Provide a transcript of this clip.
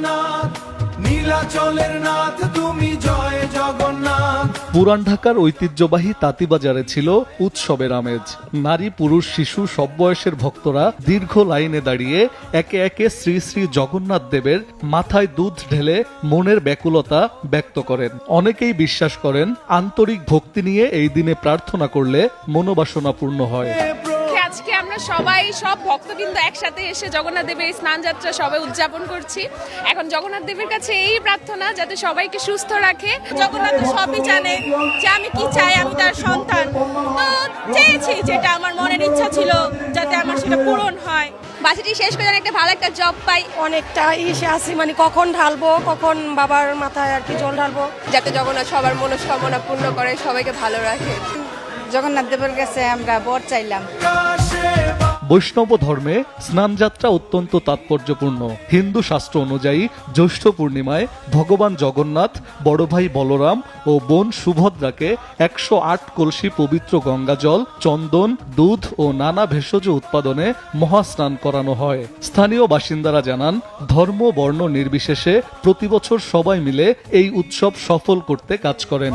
জগন্নাথ, নীলাচলের নাথ তুমি জয় জগন্নাথ। পুরান ঢাকার ঐতিহ্যবাহী তাঁতিবাজারে ছিল উৎসবের আমেজ। নারী পুরুষ শিশু সব বয়সের ভক্তরা দীর্ঘ লাইনে দাঁড়িয়ে একে একে শ্রী শ্রী জগন্নাথ দেবের মাথায় দুধ ঢেলে মনের ব্যাকুলতা ব্যক্ত করেন। অনেকেই বিশ্বাস করেন আন্তরিক ভক্তি নিয়ে এই দিনে প্রার্থনা করলে মনোবাসনা পূর্ণ হয়। আজকে আমরা সব ভক্ত কিন্তু একসাথে এসে জগন্নাথ দেবের এই স্নান যাত্রা সবাই উদযাপন করছি। এখন জগন্নাথ দেবের কাছে এই প্রার্থনা যাতে সবাইকে সুস্থ রাখে। জগন্নাথ সবই জানে যে আমি কি চাই, আমি তার সন্তান। চেয়েছি যেটা আমার মনের ইচ্ছা ছিল যাতে আমার সেটা পূরণ হয়। বাসিটি শেষ করে যেন একটা ভালো একটা জব পাই। অনেকটা ইসে আছি, মানে কখন ঢালবো, কখন বাবার মাথায় আর কি জল ঢালবো, যাতে জগন্নাথ সবার মনস্কামনা পূর্ণ করে, সবাইকে ভালো রাখে। জগন্নাথ দেবের কাছে আমরা বর চাইলাম। বৈষ্ণব ধর্মে স্নানযাত্রা অত্যন্ত তাৎপর্যপূর্ণ। হিন্দু শাস্ত্র অনুযায়ী জ্যৈষ্ঠ পূর্ণিমায় ভগবান জগন্নাথ, বড় ভাই বলরাম ও বোন সুভদ্রাকে 108 কলসি পবিত্র গঙ্গাজল, চন্দন, দুধ ও নানা ভেষজ উৎপাদনে মহাস্নান করানো হয়। স্থানীয় বাসিন্দারা জানান, ধর্ম বর্ণ নির্বিশেষে প্রতিবছর সবাই মিলে এই উৎসব সফল করতে কাজ করেন।